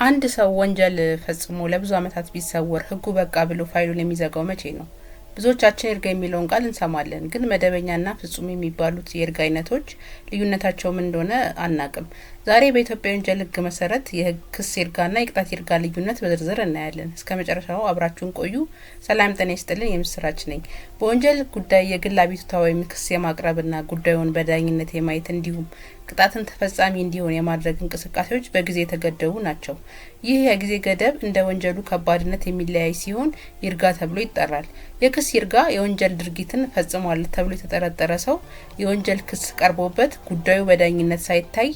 አንድ ሰው ወንጀል ፈጽሞ ለብዙ አመታት ቢሰወር ህጉ በቃ ብሎ ፋይሉን የሚዘጋው መቼ ነው? ብዙዎቻችን ይርጋ የሚለውን ቃል እንሰማለን፣ ግን መደበኛና ፍጹም የሚባሉት የይርጋ አይነቶች ልዩነታቸው ምን እንደሆነ አናቅም። ዛሬ በኢትዮጵያ ወንጀል ህግ መሰረት የክስ ይርጋና የቅጣት ይርጋ ልዩነት በዝርዝር እናያለን። እስከ መጨረሻው አብራችሁን ቆዩ። ሰላም ጤና ይስጥልኝ። የምስራች ነኝ። በወንጀል ጉዳይ የግል አቤቱታ ወይም ክስ የማቅረብና ጉዳዩን በዳኝነት የማየት እንዲሁም ቅጣትን ተፈጻሚ እንዲሆን የማድረግ እንቅስቃሴዎች በጊዜ የተገደቡ ናቸው። ይህ የጊዜ ገደብ እንደ ወንጀሉ ከባድነት የሚለያይ ሲሆን ይርጋ ተብሎ ይጠራል። የክስ ይርጋ የወንጀል ድርጊትን ፈጽሟል ተብሎ የተጠረጠረ ሰው የወንጀል ክስ ቀርቦበት ጉዳዩ በዳኝነት ሳይታይ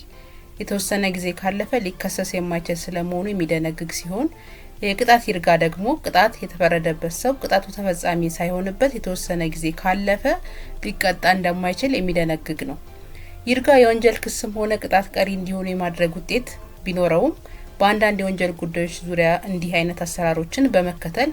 የተወሰነ ጊዜ ካለፈ ሊከሰስ የማይችል ስለመሆኑ የሚደነግግ ሲሆን የቅጣት ይርጋ ደግሞ ቅጣት የተፈረደበት ሰው ቅጣቱ ተፈጻሚ ሳይሆንበት የተወሰነ ጊዜ ካለፈ ሊቀጣ እንደማይችል የሚደነግግ ነው። ይርጋ የወንጀል ክስም ሆነ ቅጣት ቀሪ እንዲሆኑ የማድረግ ውጤት ቢኖረውም በአንዳንድ የወንጀል ጉዳዮች ዙሪያ እንዲህ አይነት አሰራሮችን በመከተል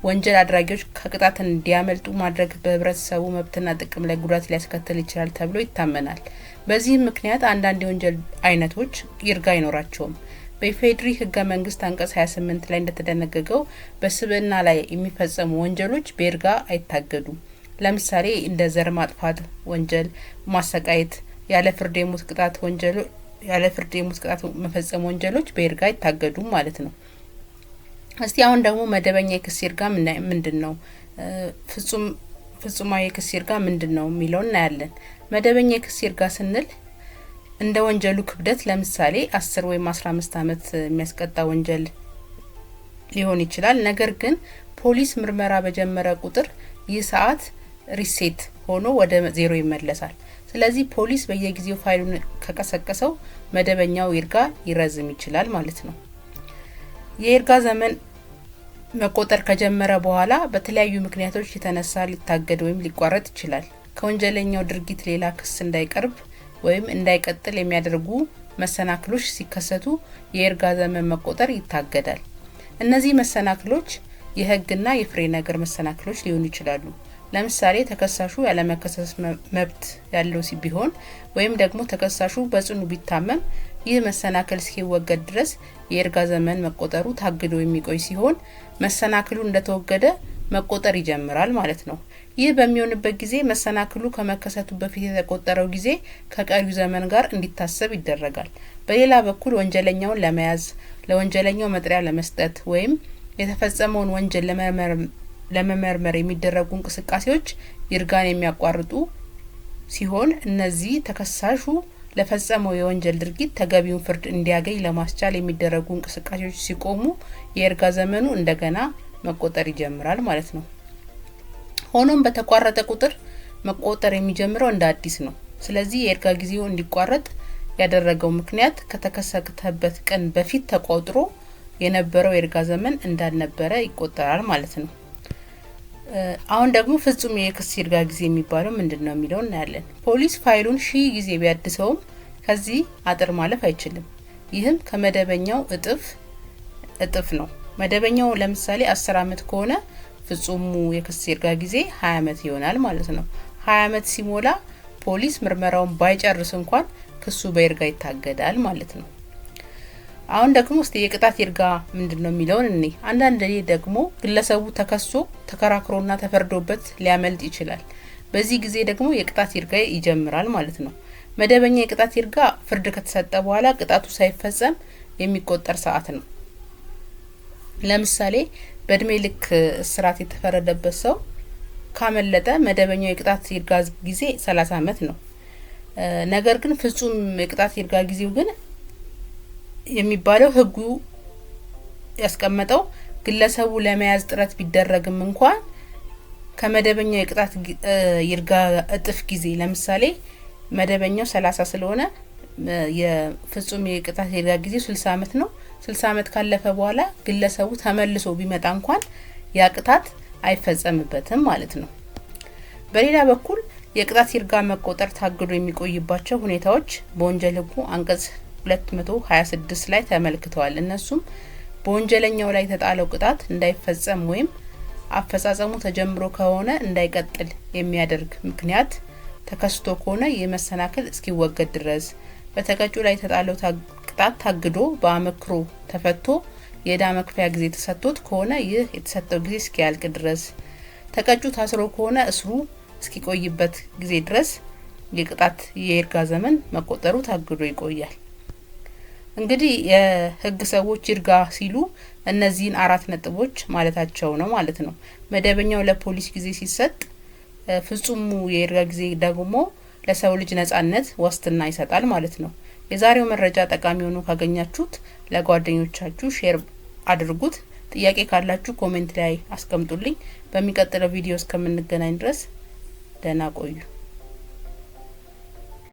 ወንጀል አድራጊዎች ከቅጣት እንዲያመልጡ ማድረግ በህብረተሰቡ መብትና ጥቅም ላይ ጉዳት ሊያስከትል ይችላል ተብሎ ይታመናል። በዚህም ምክንያት አንዳንድ የወንጀል አይነቶች ይርጋ አይኖራቸውም። በኢፌዴሪ ህገ መንግስት አንቀጽ 28 ላይ እንደተደነገገው በስብዕና ላይ የሚፈጸሙ ወንጀሎች በይርጋ አይታገዱም። ለምሳሌ እንደ ዘር ማጥፋት ወንጀል፣ ማሰቃየት፣ ያለ ፍርድ የሞት ቅጣት መፈጸም ወንጀሎች በይርጋ አይታገዱም ማለት ነው። እስቲ አሁን ደግሞ መደበኛ የክስ ይርጋ ምንድነው? ፍጹማዊ የክስ ይርጋ ምንድነው የሚለውን እናያለን። መደበኛ የክስ ይርጋ ስንል እንደ ወንጀሉ ክብደት ለምሳሌ 10 ወይም 15 አመት የሚያስቀጣ ወንጀል ሊሆን ይችላል። ነገር ግን ፖሊስ ምርመራ በጀመረ ቁጥር ይህ ሰዓት ሪሴት ሆኖ ወደ ዜሮ ይመለሳል። ስለዚህ ፖሊስ በየጊዜው ፋይሉን ከቀሰቀሰው መደበኛው ይርጋ ይረዝም ይችላል ማለት ነው። የይርጋ ዘመን መቆጠር ከጀመረ በኋላ በተለያዩ ምክንያቶች የተነሳ ሊታገድ ወይም ሊቋረጥ ይችላል። ከወንጀለኛው ድርጊት ሌላ ክስ እንዳይቀርብ ወይም እንዳይቀጥል የሚያደርጉ መሰናክሎች ሲከሰቱ የይርጋ ዘመን መቆጠር ይታገዳል። እነዚህ መሰናክሎች የህግና የፍሬ ነገር መሰናክሎች ሊሆኑ ይችላሉ። ለምሳሌ ተከሳሹ ያለመከሰስ መብት ያለው ቢሆን ወይም ደግሞ ተከሳሹ በጽኑ ቢታመም ይህ መሰናክል እስኪወገድ ድረስ የይርጋ ዘመን መቆጠሩ ታግዶ የሚቆይ ሲሆን መሰናክሉ እንደተወገደ መቆጠር ይጀምራል ማለት ነው። ይህ በሚሆንበት ጊዜ መሰናክሉ ከመከሰቱ በፊት የተቆጠረው ጊዜ ከቀሪው ዘመን ጋር እንዲታሰብ ይደረጋል። በሌላ በኩል ወንጀለኛውን ለመያዝ፣ ለወንጀለኛው መጥሪያ ለመስጠት ወይም የተፈጸመውን ወንጀል ለመመርመር የሚደረጉ እንቅስቃሴዎች ይርጋን የሚያቋርጡ ሲሆን እነዚህ ተከሳሹ ለፈጸመው የወንጀል ድርጊት ተገቢውን ፍርድ እንዲያገኝ ለማስቻል የሚደረጉ እንቅስቃሴዎች ሲቆሙ የይርጋ ዘመኑ እንደገና መቆጠር ይጀምራል ማለት ነው። ሆኖም በተቋረጠ ቁጥር መቆጠር የሚጀምረው እንደ አዲስ ነው። ስለዚህ የይርጋ ጊዜው እንዲቋረጥ ያደረገው ምክንያት ከተከሰተበት ቀን በፊት ተቆጥሮ የነበረው የይርጋ ዘመን እንዳልነበረ ይቆጠራል ማለት ነው። አሁን ደግሞ ፍጹም የክስ ይርጋ ጊዜ የሚባለው ምንድነው የሚለው እናያለን። ፖሊስ ፋይሉን 1000 ጊዜ ቢያድሰውም ከዚህ አጥር ማለፍ አይችልም። ይህም ከመደበኛው እጥፍ ነው። መደበኛው ለምሳሌ 10 አመት ከሆነ ፍጹሙ የክስ ይርጋ ጊዜ 20 አመት ይሆናል ማለት ነው። 20 አመት ሲሞላ ፖሊስ ምርመራውን ባይጨርስ እንኳን ክሱ በይርጋ ይታገዳል ማለት ነው። አሁን ደግሞ እስቲ የቅጣት ይርጋ ምንድነው የሚለውን እኔ አንዳንዴ ደግሞ ግለሰቡ ተከሶ ተከራክሮና ተፈርዶበት ሊያመልጥ ይችላል። በዚህ ጊዜ ደግሞ የቅጣት ይርጋ ይጀምራል ማለት ነው። መደበኛ የቅጣት ይርጋ ፍርድ ከተሰጠ በኋላ ቅጣቱ ሳይፈጸም የሚቆጠር ሰዓት ነው። ለምሳሌ በእድሜ ልክ እስራት የተፈረደበት ሰው ካመለጠ መደበኛው የቅጣት ይርጋ ጊዜ 30 አመት ነው። ነገር ግን ፍጹም የቅጣት ይርጋ ጊዜው ግን የሚባለው ህጉ ያስቀመጠው ግለሰቡ ለመያዝ ጥረት ቢደረግም እንኳን ከመደበኛው የቅጣት ይርጋ እጥፍ ጊዜ ለምሳሌ መደበኛው 30 ስለሆነ የፍጹም የቅጣት ይርጋ ጊዜ 60 አመት ነው። 60 አመት ካለፈ በኋላ ግለሰቡ ተመልሶ ቢመጣ እንኳን ያ ቅጣት አይፈጸምበትም ማለት ነው። በሌላ በኩል የቅጣት ይርጋ መቆጠር ታግዶ የሚቆይባቸው ሁኔታዎች በወንጀል ህጉ አንቀጽ 226 ላይ ተመልክተዋል። እነሱም በወንጀለኛው ላይ የተጣለው ቅጣት እንዳይፈጸም ወይም አፈጻጸሙ ተጀምሮ ከሆነ እንዳይቀጥል የሚያደርግ ምክንያት ተከስቶ ከሆነ የመሰናክል እስኪወገድ ድረስ፣ በተቀጩ ላይ የተጣለው ቅጣት ታግዶ በአመክሮ ተፈቶ የዕዳ መክፈያ ጊዜ ተሰጥቶት ከሆነ ይህ የተሰጠው ጊዜ እስኪያልቅ ድረስ፣ ተቀጩ ታስሮ ከሆነ እስሩ እስኪቆይበት ጊዜ ድረስ የቅጣት የይርጋ ዘመን መቆጠሩ ታግዶ ይቆያል። እንግዲህ የህግ ሰዎች ይርጋ ሲሉ እነዚህን 4 ነጥቦች ማለታቸው ነው ማለት ነው። መደበኛው ለፖሊስ ጊዜ ሲሰጥ፣ ፍጹሙ የይርጋ ጊዜ ደግሞ ለሰው ልጅ ነጻነት ዋስትና ይሰጣል ማለት ነው። የዛሬው መረጃ ጠቃሚ ሆኖ ካገኛችሁት ለጓደኞቻችሁ ሼር አድርጉት። ጥያቄ ካላችሁ ኮሜንት ላይ አስቀምጡልኝ። በሚቀጥለው ቪዲዮ እስከምንገናኝ ድረስ ደህና ቆዩ።